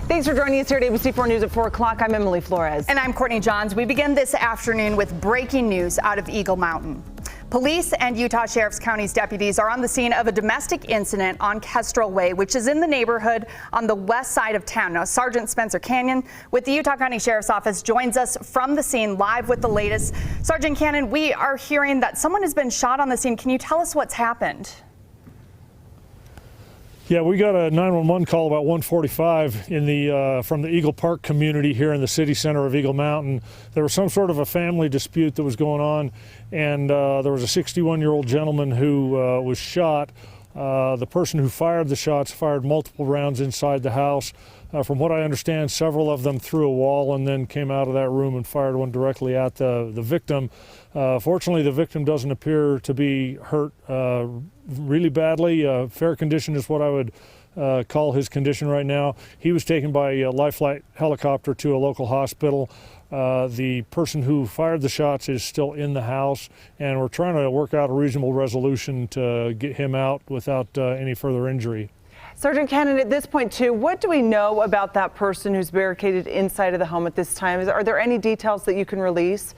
Thanks for joining us here at ABC4 News at 4 o'clock. I'm Emily Flores. And I'm Courtney Johns. We begin this afternoon with breaking news out of Eagle Mountain. Police and Utah Sheriff's County's deputies are on the scene of a domestic incident on Kestrel Way, which is in the neighborhood on the west side of town. Now, Sergeant Spencer Canyon with the Utah County Sheriff's Office joins us from the scene live with the latest. Sergeant Canyon, we are hearing that someone has been shot on the scene. Can you tell us what's happened? Yeah, we got a 911 call about 1:45 in the from the Eagle Park community here in the city center of Eagle Mountain. There was some sort of a family dispute that was going on, and there was a 61-year-old gentleman who was shot. The person who fired the shots fired multiple rounds inside the house. From what I understand, several of them through a wall and then came out of that room and fired one directly at the victim. Fortunately, the victim doesn't appear to be hurt really badly. Fair condition is what I would call his condition right now. He was taken by a life flight helicopter to a local hospital. The person who fired the shots is still in the house, and we're trying to work out a reasonable resolution to get him out without any further injury. Sergeant Cannon, at this point, too, what do we know about that person who's barricaded inside of the home at this time? Are there any details that you can release?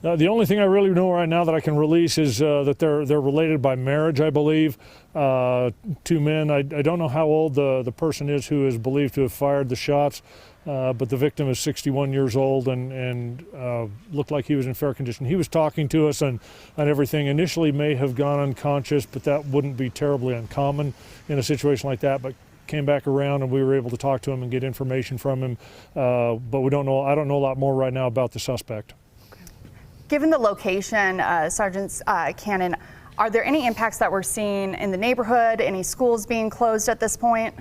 The only thing I really know right now that I can release is that they're related by marriage, I believe. Two men. I don't know how old the person is who is believed to have fired the shots, but the victim is 61 years old and looked like he was in fair condition. He was talking to us and everything. Initially may have gone unconscious, but that wouldn't be terribly uncommon in a situation like that. But came back around and we were able to talk to him and get information from him. But we don't know. I don't know a lot more right now about the suspect. Given the location, Sergeant Cannon, are there any impacts that we're seeing in the neighborhood? Any schools being closed at this point?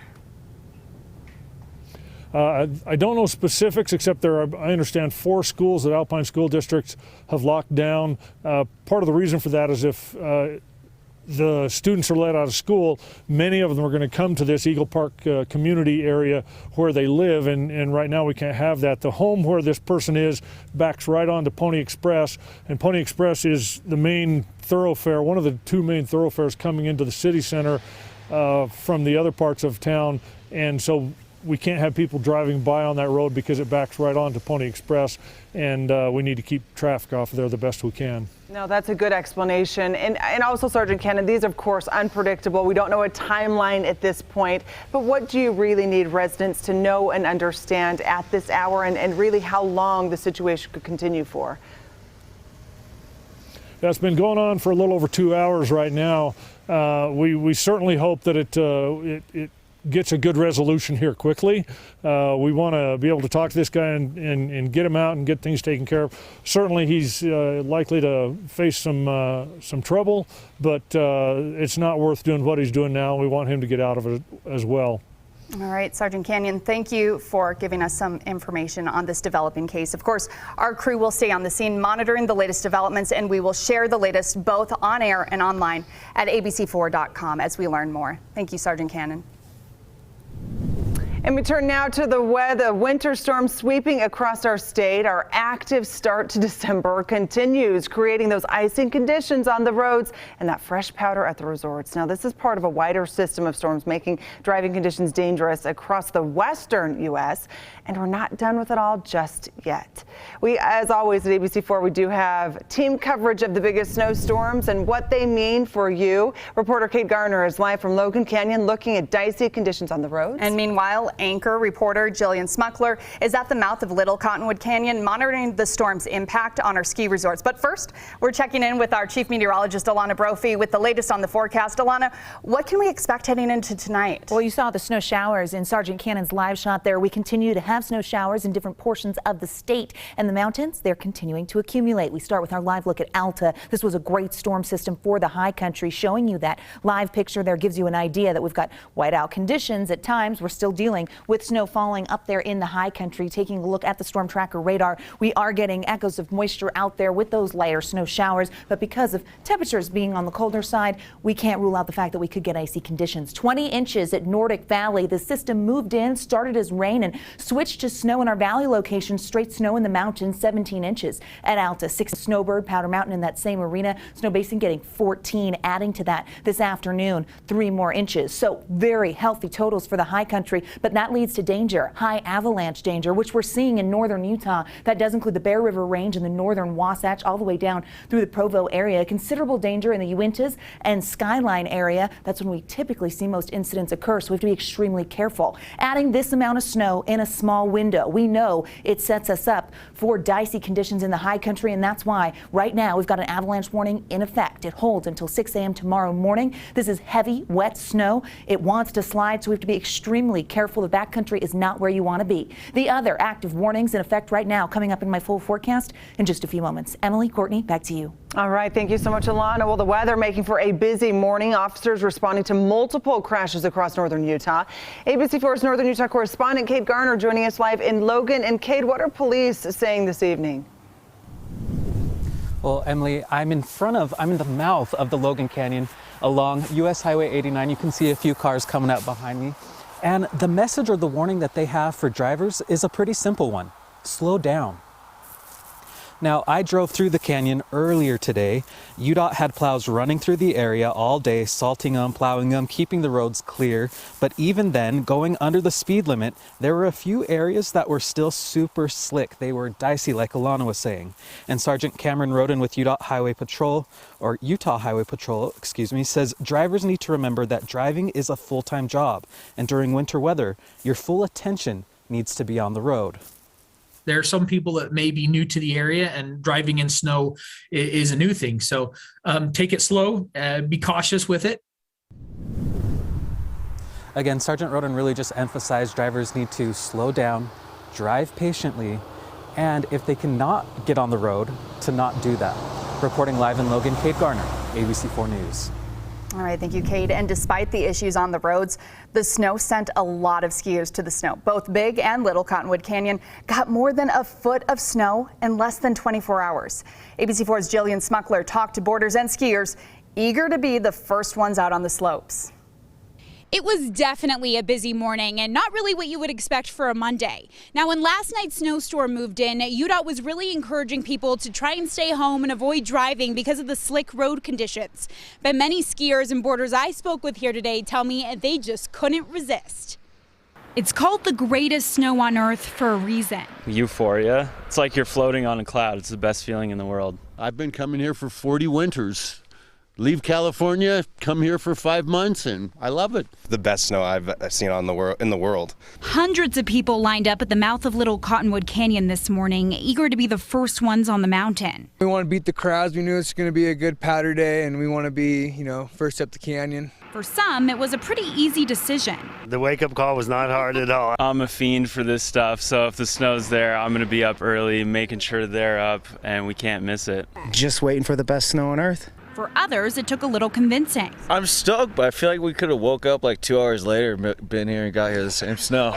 I don't know specifics, except there are, I understand, 4 schools that Alpine School Districts have locked down. Part of the reason for that is if the students are let out of school, many of them are going to come to this Eagle Park community area where they live, and right now we can't have that. The home where this person is backs right onto Pony Express, and Pony Express is the main thoroughfare, one of the 2 main thoroughfares coming into the city center from the other parts of town, and so we can't have people driving by on that road because it backs right onto Pony Express, and we need to keep traffic off of there the best we can. No, that's a good explanation. And also, Sergeant Cannon, these, of course, unpredictable. We don't know a timeline at this point. But what do you really need residents to know and understand at this hour, and really how long the situation could continue for? That's been going on for a little over 2 hours right now. We certainly hope that it gets a good resolution here quickly. We want to be able to talk to this guy and get him out and get things taken care of. Certainly he's likely to face some trouble, but it's not worth doing what he's doing now. We want him to get out of it as well. All right, Sergeant Canyon, thank you for giving us some information on this developing case. Of course, our crew will stay on the scene monitoring the latest developments, and we will share the latest both on air and online at abc4.com as we learn more. Thank you, Sergeant Cannon. And we turn now to the weather. Winter storm sweeping across our state. Our active start to December continues, creating those icing conditions on the roads and that fresh powder at the resorts. Now, this is part of a wider system of storms making driving conditions dangerous across the western U.S., and we're not done with it all just yet. We, as always at ABC4, we do have team coverage of the biggest snowstorms and what they mean for you. Reporter Kate Garner is live from Logan Canyon looking at dicey conditions on the roads. And meanwhile, anchor reporter Jillian Smuckler is at the mouth of Little Cottonwood Canyon monitoring the storm's impact on our ski resorts. But first, we're checking in with our chief meteorologist, Alana Brophy, with the latest on the forecast. Alana, what can we expect heading into tonight? Well, you saw the snow showers in Sergeant Cannon's live shot there. We continue to have snow showers in different portions of the state, and the mountains, they're continuing to accumulate. We start with our live look at Alta. This was a great storm system for the high country. Showing you that live picture there gives you an idea that we've got whiteout conditions at times. We're still dealing dealing with snow falling up there in the high country. Taking a look at the storm tracker radar, we are getting echoes of moisture out there with those lighter snow showers. But because of temperatures being on the colder side, we can't rule out the fact that we could get icy conditions. 20 inches at Nordic Valley. The system moved in, started as rain and switched to snow in our valley location. Straight snow in the mountains, 17 inches at Alta. 6 Snowbird, Powder Mountain in that same arena. Snow Basin getting 14. Adding to that this afternoon, 3 more inches. So very healthy totals for the high country, but that leads to danger, high avalanche danger, which we're seeing in northern Utah. That does include the Bear River Range and the northern Wasatch all the way down through the Provo area. Considerable danger in the Uintas and Skyline area. That's when we typically see most incidents occur, so we have to be extremely careful. Adding this amount of snow in a small window, we know it sets us up for dicey conditions in the high country, and that's why right now we've got an avalanche warning in effect. It holds until 6 a.m. tomorrow morning. This is heavy, wet snow. It wants to slide, so we have to be extremely careful. The backcountry is not where you want to be. The other active warnings in effect right now, coming up in my full forecast in just a few moments. Emily, Courtney, back to you. All right. Thank you so much, Alana. Well, the weather making for a busy morning. Officers responding to multiple crashes across northern Utah. ABC4's Northern Utah correspondent Kate Garner joining us live in Logan. And Kate, what are police saying this evening? Well, Emily, I'm in the mouth of the Logan Canyon along US Highway 89. You can see a few cars coming out behind me. And the message or the warning that they have for drivers is a pretty simple one. Slow down. Now, I drove through the canyon earlier today. UDOT had plows running through the area all day, salting them, plowing them, keeping the roads clear. But even then, going under the speed limit, there were a few areas that were still super slick. They were dicey, like Alana was saying. And Sergeant Cameron Roden with UDOT Highway Patrol, or Utah Highway Patrol, says drivers need to remember that driving is a full-time job. And during winter weather, your full attention needs to be on the road. There are some people that may be new to the area, and driving in snow is a new thing. So take it slow, be cautious with it. Again, Sergeant Roden really just emphasized drivers need to slow down, drive patiently, and if they cannot get on the road, to not do that. Reporting live in Logan, Kate Garner, ABC4 News. All right, thank you, Kate. And despite the issues on the roads, the snow sent a lot of skiers to the snow. Both Big and Little Cottonwood Canyon got more than a foot of snow in less than 24 hours. ABC4's Jillian Smuckler talked to boarders and skiers, eager to be the first ones out on the slopes. It was definitely a busy morning and not really what you would expect for a Monday. Now, when last night's snowstorm moved in, UDOT was really encouraging people to try and stay home and avoid driving because of the slick road conditions. But many skiers and boarders I spoke with here today tell me they just couldn't resist. It's called the greatest snow on earth for a reason. Euphoria. It's like you're floating on a cloud. It's the best feeling in the world. I've been coming here for 40 winters. Leave California, come here for 5 months, and I love it. The best snow I've seen in the world. Hundreds of people lined up at the mouth of Little Cottonwood Canyon this morning, eager to be the first ones on the mountain. We want to beat the crowds. We knew it's going to be a good powder day, and we want to be, first up the canyon. For some, it was a pretty easy decision. The wake-up call was not hard at all. I'm a fiend for this stuff, so if the snow's there, I'm going to be up early, making sure they're up, and we can't miss it. Just waiting for the best snow on earth. For others, it took a little convincing. I'm stoked, but I feel like we could have woke up like 2 hours later, been here and got here the same snow.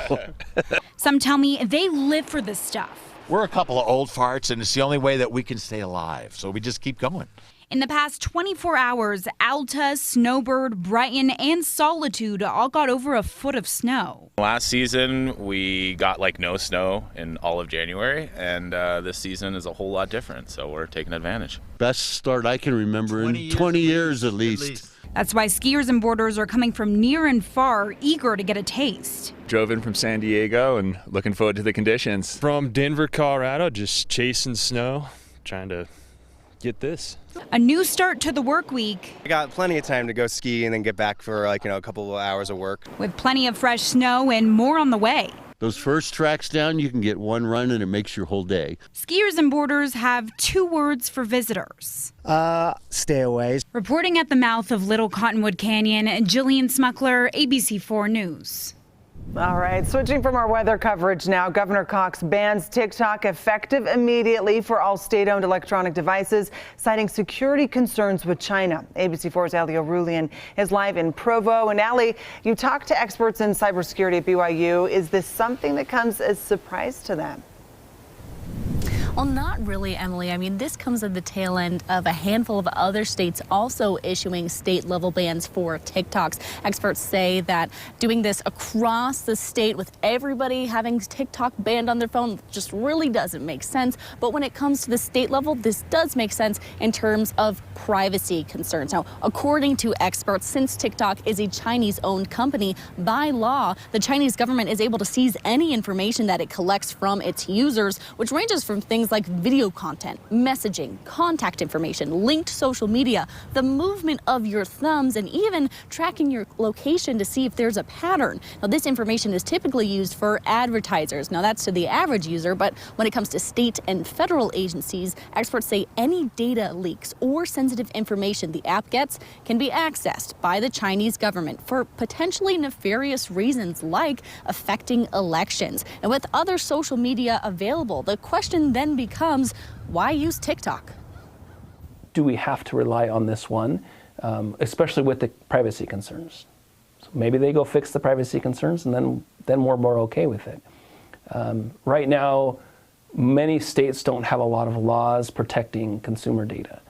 Some tell me they live for this stuff. We're a couple of old farts, and it's the only way that we can stay alive, so we just keep going. In the past 24 hours, Alta, Snowbird, Brighton, and Solitude all got over a foot of snow. Last season, we got no snow in all of January, and this season is a whole lot different, so we're taking advantage. Best start I can remember in 20 years at least. That's why skiers and boarders are coming from near and far, eager to get a taste. Drove in from San Diego and looking forward to the conditions. From Denver, Colorado, just chasing snow, trying to get this. A new start to the work week. I got plenty of time to go ski and then get back for a couple of hours of work. With plenty of fresh snow and more on the way. Those first tracks down, you can get one run and it makes your whole day. Skiers and boarders have 2 words for visitors. Stay away. Reporting at the mouth of Little Cottonwood Canyon, Jillian Smuckler, ABC4 News. All right, switching from our weather coverage now, Governor Cox bans TikTok effective immediately for all state-owned electronic devices, citing security concerns with China. ABC4's Ali O'Rulian is live in Provo. And Ali, you talked to experts in cybersecurity at BYU. Is this something that comes as a surprise to them? Well, not really, Emily. I mean, this comes at the tail end of a handful of other states also issuing state-level bans for TikToks. Experts say that doing this across the state with everybody having TikTok banned on their phone just really doesn't make sense. But when it comes to the state level, this does make sense in terms of privacy concerns. Now, according to experts, since TikTok is a Chinese-owned company, by law, the Chinese government is able to seize any information that it collects from its users, which ranges from things like video content, messaging, contact information, linked social media, the movement of your thumbs, and even tracking your location to see if there's a pattern. Now, this information is typically used for advertisers. Now, that's to the average user, but when it comes to state and federal agencies, experts say any data leaks or sensitive information the app gets can be accessed by the Chinese government for potentially nefarious reasons like affecting elections. And with other social media available, the question then becomes, why use TikTok? Do we have to rely on this one, especially with the privacy concerns? So maybe they go fix the privacy concerns, and then we're more okay with it. Right now, many states don't have a lot of laws protecting consumer data.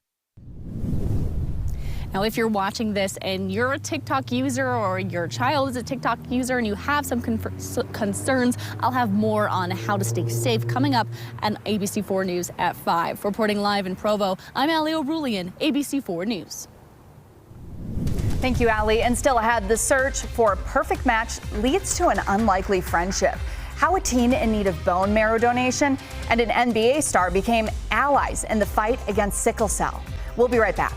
Now, if you're watching this and you're a TikTok user or your child is a TikTok user and you have some concerns, I'll have more on how to stay safe coming up on ABC4 News at 5. Reporting live in Provo, I'm Ali O'Rulian, ABC4 News. Thank you, Ali. And still ahead, the search for a perfect match leads to an unlikely friendship. How a teen in need of bone marrow donation and an NBA star became allies in the fight against sickle cell. We'll be right back.